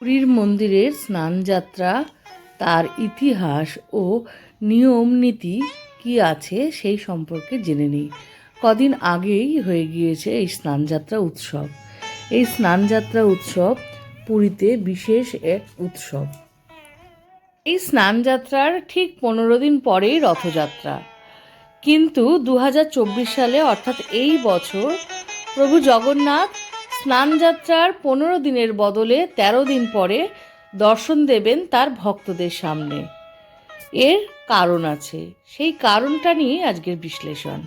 পুরীর মন্দিরের স্নানযাত্রা, তার ইতিহাস ও নিয়ম নীতি কী আছে সেই সম্পর্কে জেনে নিই। কদিন আগেই হয়ে গিয়েছে এই স্নানযাত্রা উৎসব। এই স্নানযাত্রা উৎসব পুরীতে বিশেষ এক উৎসব। এই স্নানযাত্রার ঠিক 15 দিন পরেই রথযাত্রা। কিন্তু 2024 সালে অর্থাৎ এই বছর প্রভু জগন্নাথ স্নানযাত্রার 15 দিনের বদলে 13 দিন পরে দর্শন দেবেন তার ভক্তদের সামনে। এর কারণ আছে, সেই কারণটা নিয়ে আজকের বিশ্লেষণ।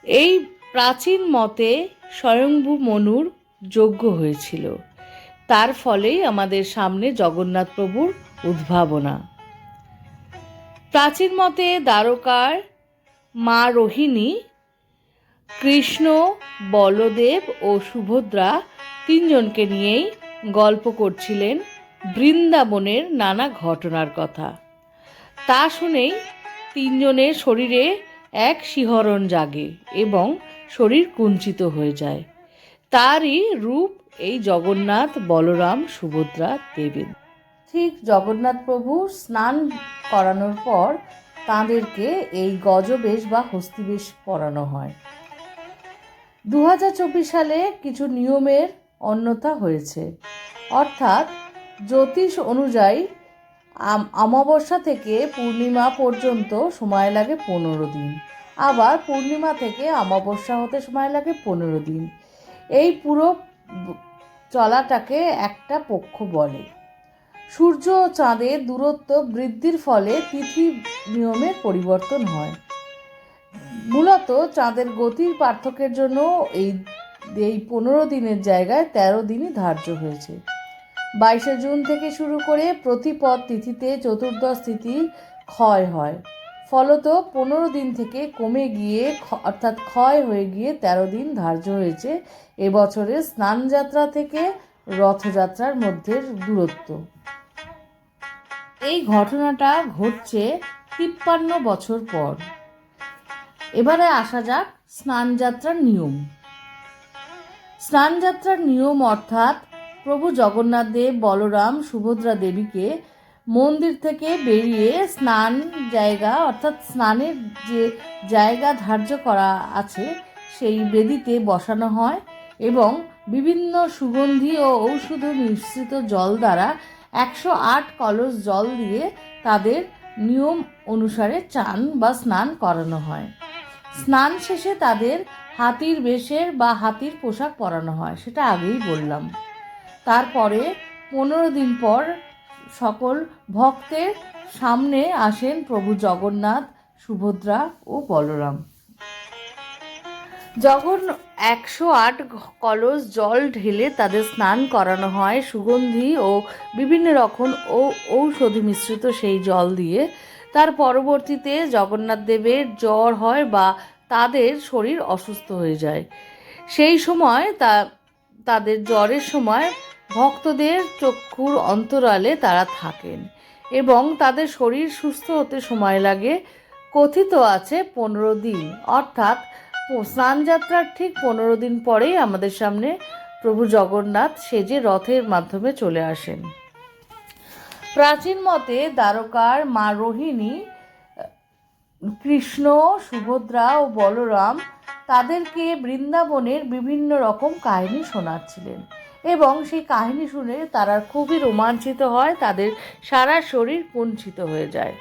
এই প্রাচীন মতে স্বয়ংভূ মনুর যজ্ঞ হয়েছিল, তার ফলেই আমাদের সামনে জগন্নাথ প্রভুর উদ্ভাবনা। প্রাচীন মতে দ্বারকার মা রোহিণী কৃষ্ণ, বলদেব ও সুভদ্রা তিনজনকে নিয়েই গল্প করছিলেন বৃন্দাবনের নানা ঘটনার কথা। তা শুনেই তিনজনের শরীরে এক শিহরণ জাগে এবং শরীর কুঞ্চিত হয়ে যায়। তারই রূপ এই জগন্নাথ, বলরাম, সুভদ্রা দেবেন। ঠিক জগন্নাথ প্রভু স্নান করানোর পর তাঁদেরকে এই গজবেশ বা হস্তিবেশ পরানো হয়। 2024 সালে কিছু নিয়মের অন্যথা হয়েছে, অর্থাৎ জ্যোতিষ অনুযায়ী অমাবস্যা থেকে পূর্ণিমা পর্যন্ত সময় লাগে 15 দিন, আবার পূর্ণিমা থেকে অমাবস্যা হতে সময় লাগে 15 দিন। এই পুরো চলাটাকে একটা পক্ষ বলে। সূর্য ও চাঁদের দূরত্ব বৃদ্ধির ফলে তিথি নিয়মের পরিবর্তন হয়। মূলত চাঁদের গতির পার্থক্যের জন্য এই 15 দিনের জায়গায় 13 দিনই ধার্য হয়েছে। 22শে জুন থেকে শুরু করে প্রতিপদ তিথিতে চতুর্দশ তিথি ক্ষয় হয়, ফলত 15 দিন থেকে কমে গিয়ে অর্থাৎ ক্ষয় হয়ে গিয়ে 13 দিন ধার্য হয়েছে এবছরের স্নানযাত্রা থেকে রথযাত্রার মধ্যে দূরত্ব। এই ঘটনাটা ঘটছে 53 বছর পর। এবারে আসা যাক স্নানযাত্রার নিয়ম। স্নানযাত্রার নিয়ম অর্থাৎ প্রভু জগন্নাথ দেব, বলরাম, সুভদ্রা দেবীকে মন্দির থেকে বেরিয়ে স্নান জায়গা অর্থাৎ স্নানের যে জায়গা ধার্য করা আছে সেই বেদিতে বসানো হয় এবং বিভিন্ন সুগন্ধি ও ঔষধ মিশ্রিত জল দ্বারা 108 কলস জল দিয়ে তাদের নিয়ম অনুসারে চান বা স্নান করানো হয়। স্নান শেষে তাদের হাতির বেশের বা হাতির পোশাক পরানো হয়, সেটা আগেই বললাম। তারপরে 15 দিন পর সকল ভক্তের সামনে আসেন প্রভু জগন্নাথ, সুভদ্রা ও বলরাম। যখন 108 কলস জল ঢেলে তাদের স্নান করানো হয় সুগন্ধি ও বিভিন্ন রকম ঔষধি মিশ্রিত সেই জল দিয়ে, তার পরবর্তীতে জগন্নাথ দেবের জ্বর হয় বা তাদের শরীর অসুস্থ হয়ে যায়। সেই সময় তাদের জ্বরের সময় ভক্তদের চক্ষুর অন্তরালে তারা থাকেন এবং তাদের শরীর সুস্থ হতে সময় লাগে কথিত আছে 15 দিন, অর্থাৎ স্নানযাত্রার ঠিক 15 দিন পরেই আমাদের সামনে প্রভু জগন্নাথ সেজে রথের মাধ্যমে চলে আসেন। প্রাচীন মতে দ্বারকার মা রোহিণী কৃষ্ণ, সুভদ্রা ও বলরাম তাদেরকে বৃন্দাবনের বিভিন্ন রকম কাহিনী শোনাচ্ছিলেন এবং সেই কাহিনী শুনে তারা খুবই রোমাঞ্চিত হয়, তাদের সারা শরীর কুঞ্চিত হয়ে যায়।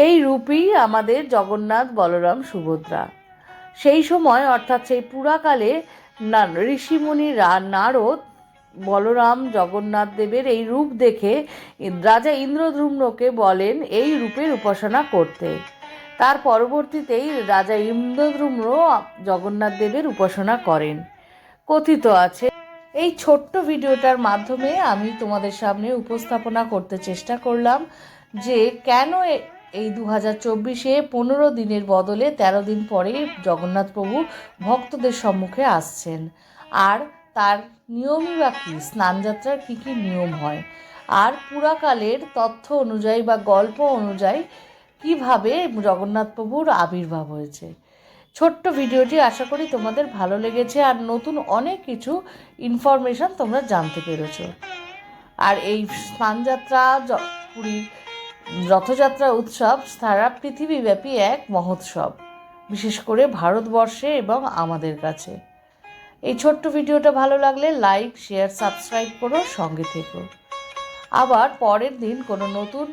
এই রূপই আমাদের জগন্নাথ, বলরাম, সুভদ্রা। সেই সময় অর্থাৎ সেই পুরাকালে ঋষিমুনি নারদ বলরাম জগন্নাথ দেবের এই রূপ দেখে রাজা ইন্দ্রদ্যুম্নকে বলেন এই রূপের উপাসনা করতে। তার পরবর্তীতেই রাজা ইন্দ্রদ্যুম্ন জগন্নাথ দেবের উপাসনা করেন। কথিত আছে। এই ছোট্ট ভিডিওটার মাধ্যমে আমি তোমাদের সামনে উপস্থাপনা করতে চেষ্টা করলাম যে কেন এই 2024-এ 15 দিনের বদলে 13 দিন পরে জগন্নাথ প্রভু ভক্তদের সম্মুখে আসছেন, আর তার নিয়মই বা কী, স্নানযাত্রার কী কী নিয়ম হয়, আর পুরাকালের তথ্য অনুযায়ী বা গল্প অনুযায়ী কিভাবে জগন্নাথ প্রভুর আবির্ভাব হয়েছে। ছোট্ট ভিডিওটি আশা করি তোমাদের ভালো লেগেছে আর নতুন অনেক কিছু ইনফরমেশন তোমরা জানতে পেরেছো। আর এই স্নানযাত্রা পুরীর রথযাত্রা উৎসব সারা পৃথিবীব্যাপী এক মহোৎসব, বিশেষ করে ভারতবর্ষে এবং আমাদের কাছে। এই ছোট্ট ভিডিওটা ভালো লাগলে লাইক, শেয়ার, সাবস্ক্রাইব করো, সঙ্গে থেকো। আবার পরের দিন কোনো নতুন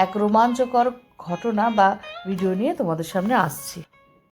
এক রোমাঞ্চকর ঘটনা বা ভিডিও নিয়ে তোমাদের সামনে আসছি।